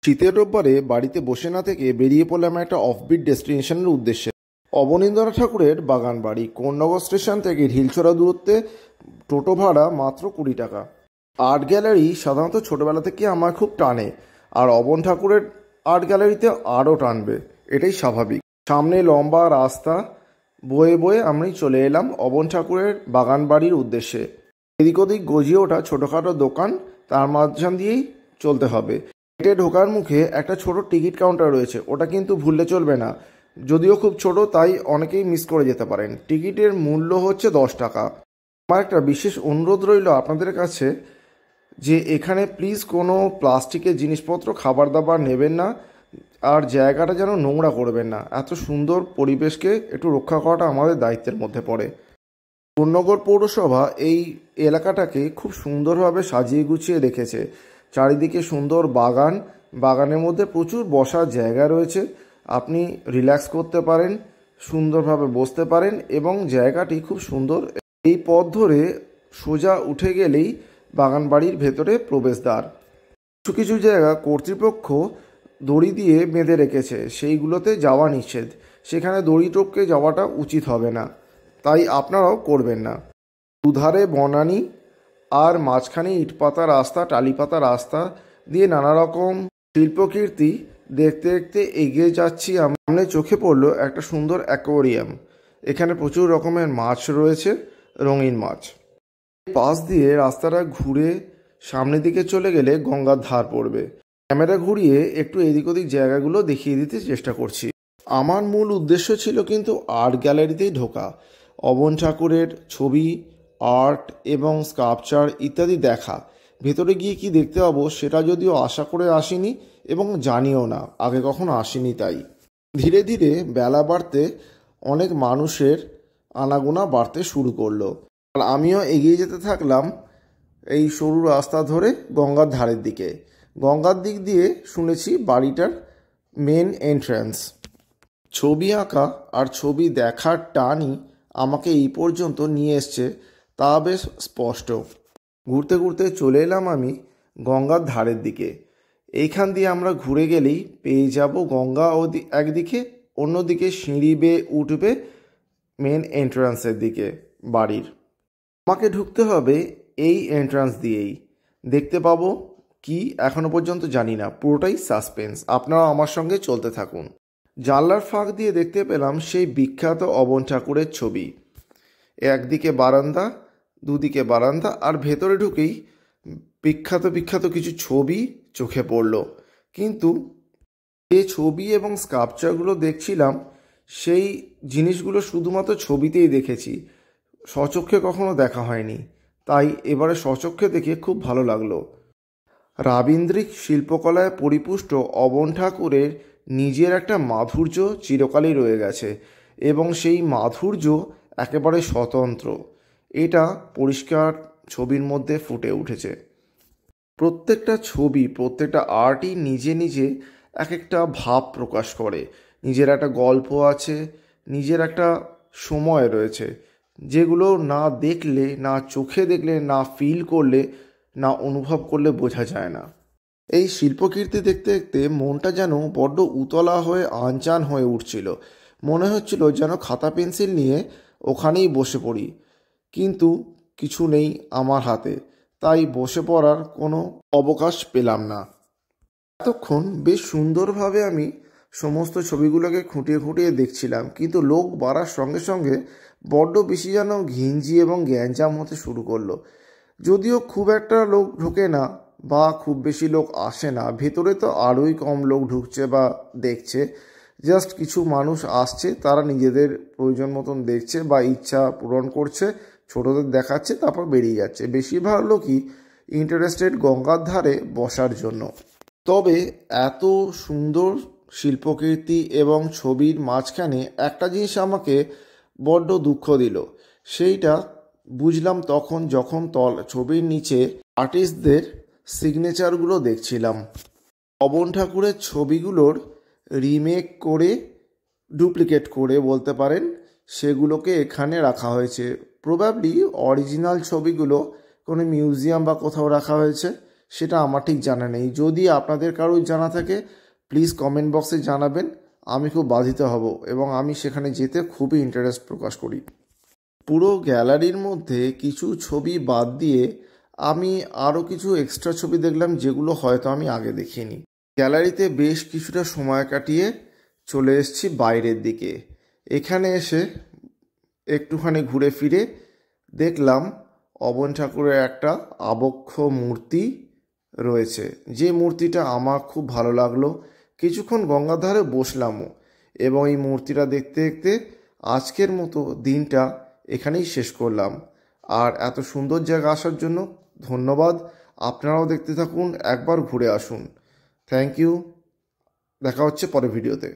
শীতের রোববারে বাড়িতে বসে না থেকে বেরিয়ে পড়লাম একটা অফবিট ডেস্টিনেশনের উদ্দেশ্যে। অবনীন্দ্রনাথ ঠাকুরের বাগান বাড়ি, কোন্নগর স্টেশন থেকে ঢিলছড়া দূরত্বে। টোটো ভাড়া মাত্র 20 টাকা। আর্ট গ্যালারি সাধারণত ছোটোবেলা থেকে আমার খুব টানে, আর অবন ঠাকুরের আর্ট গ্যালারিতে আরও টানবে, এটাই স্বাভাবিক। সামনে লম্বা রাস্তা বয়ে বয়ে আমি চলে এলাম অবন ঠাকুরের বাগান বাড়ির উদ্দেশ্যে। এদিক ওদিক গজিয়ে ওঠা ছোটোখাটো দোকান, তার মাঝখান দিয়েই চলতে হবে। গেটে ঢোকার মুখে একটা ছোট টিকিট কাউন্টার রয়েছে, ওটা কিন্তু ভুললে চলবে না। যদিও খুব ছোট, তাই অনেকেই মিস করে যেতে পারেন। টিকিটের মূল্য হচ্ছে 10 টাকা। আমার একটা বিশেষ অনুরোধ রইল আপনাদের কাছে যে এখানে প্লিজ কোনো প্লাস্টিকের জিনিসপত্র, খাবার দাবার নেবেন না, আর জায়গাটা যেন নোংরা করবেন না। এত সুন্দর পরিবেশকে একটু রক্ষা করাটা আমাদের দায়িত্বের মধ্যে পড়ে। কোন্নগর পৌরসভা এই এলাকাটাকে খুব সুন্দরভাবে সাজিয়ে গুছিয়ে রেখেছে। চারিদিকে সুন্দর বাগান, বাগানের মধ্যে প্রচুর বসার জায়গা রয়েছে। আপনি রিল্যাক্স করতে পারেন, সুন্দরভাবে বসতে পারেন, এবং জায়গাটি খুব সুন্দর। এই পথ ধরে সোজা উঠে গেলেই বাগান বাড়ির ভেতরে প্রবেশদ্বার। কিছু কিছু জায়গা কর্তৃপক্ষ দড়ি দিয়ে বেঁধে রেখেছে, সেইগুলোতে যাওয়া নিষেধ। সেখানে দড়ি টপকে যাওয়াটা উচিত হবে না, তাই আপনারাও করবেন না। দুধারে বনানী, আর মাঝখানে ইটপাতা রাস্তা, টালিপাতা রাস্তা দিয়ে নানা রকম শিল্পকীর্তি দেখতে দেখতে এগিয়ে যাচ্ছি। সামনে চোখে পড়লো একটা সুন্দর অ্যাকোয়ারিয়াম। এখানে প্রচুর রকমের মাছ রয়েছে, রঙিন মাছ। পাশ দিয়ে রাস্তাটা ঘুরে সামনের দিকে চলে গেলে গঙ্গার ধার পড়বে। ক্যামেরা ঘুরিয়ে একটু এদিক ওদিক জায়গাগুলো দেখিয়ে দিতে চেষ্টা করছি। আমার মূল উদ্দেশ্য ছিল কিন্তু আর্ট গ্যালারিতেই ঢোকা, অবন ঠাকুরের ছবি, আর্ট এবং স্কাল্পচার ইত্যাদি দেখা। ভেতরে গিয়ে কি দেখতে পাবো সেটা যদিও আশা করে আসিনি, এবং জানিও না, আগে কখনো আসিনি। তাই ধীরে ধীরে বেলা বাড়তে অনেক মানুষের আনাগোনা বাড়তে শুরু করলো, আর আমিও এগিয়ে যেতে থাকলাম এই সরু রাস্তা ধরে গঙ্গার ধারের দিকে। গঙ্গার দিক দিয়ে শুনেছি বাড়িটার মেন এন্ট্রান্স। ছবি আঁকা আর ছবি দেখার টানই আমাকে এই পর্যন্ত নিয়ে এসছে, তা বেশ স্পষ্ট। ঘুরতে ঘুরতে চলে এলাম আমি গঙ্গার ধারের দিকে। এইখান দিয়ে আমরা ঘুরে গেলেই পেয়ে যাব গঙ্গা একদিকে, অন্যদিকে সিঁড়ি বেয়ে উঠবে মেন এন্ট্রান্সের দিকে বাড়ির। আমাকে ঢুকতে হবে এই এন্ট্রান্স দিয়েই। দেখতে পাবো কি এখনো পর্যন্ত জানি না, পুরোটাই সাসপেন্স। আপনারা আমার সঙ্গে চলতে থাকুন। জানলার ফাঁক দিয়ে দেখতে পেলাম সেই বিখ্যাত অবন ঠাকুরের ছবি। একদিকে বারান্দা, দুদিকে বারান্দা, আর ভেতরে ঢুকেই বিখ্যাত বিখ্যাত কিছু ছবি চোখে পড়ল। কিন্তু যে ছবি এবং স্কাল্পচারগুলো দেখছিলাম, সেই জিনিসগুলো শুধুমাত্র ছবিতেই দেখেছি, স্বচক্ষে কখনো দেখা হয়নি। তাই এবারে স্বচক্ষে দেখে খুব ভালো লাগলো। রাবীন্দ্রিক শিল্পকলায় পরিপুষ্ট অবন ঠাকুরের নিজের একটা মাধুর্য চিরকালই রয়ে গেছে, এবং সেই মাধুর্য একেবারে স্বতন্ত্র। এটা পরিষ্কার ছবির মধ্যে ফুটে উঠেছে। প্রত্যেকটা ছবি, প্রত্যেকটা আর্টই নিজে নিজে এক একটা ভাব প্রকাশ করে। নিজের একটা গল্প আছে, নিজের একটা সময় রয়েছে, যেগুলো না দেখলে, না চোখে দেখলে, না ফিল করলে, না অনুভব করলে বোঝা যায় না। এই শিল্পকীর্তি দেখতে দেখতে মনটা যেন বড্ড উতলা হয়ে আনচান হয়ে উঠছিল। মনে হচ্ছিল যেন খাতা পেন্সিল নিয়ে ওখানেই বসে পড়ি, কিন্তু কিছু নেই আমার হাতে, তাই বসে পড়ার কোনো অবকাশ পেলাম না। এতক্ষণ বেশ সুন্দরভাবে আমি সমস্ত ছবিগুলোকে খুঁটিয়ে খুঁটিয়ে দেখছিলাম, কিন্তু লোক বাড়ার সঙ্গে সঙ্গে বড্ড বেশি যেন ঘিঞ্জি এবং গ্যাঞ্জাম হতে শুরু করলো। যদিও খুব একটা লোক ঢোকে না, বা খুব বেশি লোক আসে না, ভেতরে তো আরোই কম লোক ঢুকছে বা দেখছে। জাস্ট কিছু মানুষ আসছে, তারা নিজেদের প্রয়োজন মতন দেখছে বা ইচ্ছা পূরণ করছে, ছোটদের দেখাচ্ছে, তারপর বেরিয়ে যাচ্ছে। বেশিরভাগ লোকই ইন্টারেস্টেড গঙ্গার ধারে বসার জন্য। তবে এত সুন্দর শিল্পকীর্তি এবং ছবির মাঝখানে একটা জিনিস আমাকে বড্ড দুঃখ দিল। সেইটা বুঝলাম তখন, যখন ছবির নিচে আর্টিস্টদের সিগনেচারগুলো দেখছিলাম। অবন ঠাকুরের ছবিগুলোর রিমেক করে, ডুপ্লিকেট করে বলতে পারেন, সেগুলোকে এখানে রাখা হয়েছে। প্রবাবলি অরিজিনাল ছবিগুলো কোনো মিউজিয়াম বা কোথাও রাখা হয়েছে, সেটা আমার ঠিক জানা নেই। যদি আপনাদের কারোর জানা থাকে প্লিজ কমেন্ট বক্সে জানাবেন, আমি খুব বাধিত হব এবং আমি সেখানে যেতে খুবই ইন্টারেস্ট প্রকাশ করি। পুরো গ্যালারির মধ্যে কিছু ছবি বাদ দিয়ে আমি আরও কিছু এক্সট্রা ছবি দেখলাম যেগুলো হয়তো আমি আগে দেখিনি। গ্যালারিতে বেশ কিছুটা সময় কাটিয়ে চলে এসেছি বাইরের দিকে। এখানে এসে একটুখানি ঘুরে ফিরে দেখলাম অবন ঠাকুরের একটা আবক্ষ মূর্তি রয়েছে, যে মূর্তিটা আমার খুব ভালো লাগলো। কিছুক্ষণ গঙ্গার ধারে বসলামও এবং এই মূর্তিটা দেখতে দেখতে আজকের মতো দিনটা এখানেই শেষ করলাম। আর এত সুন্দর জায়গা আসার জন্য ধন্যবাদ। আপনারাও দেখতে থাকুন, একবার ঘুরে আসুন। Thank you. দেখা হচ্ছে পরের ভিডিওতে।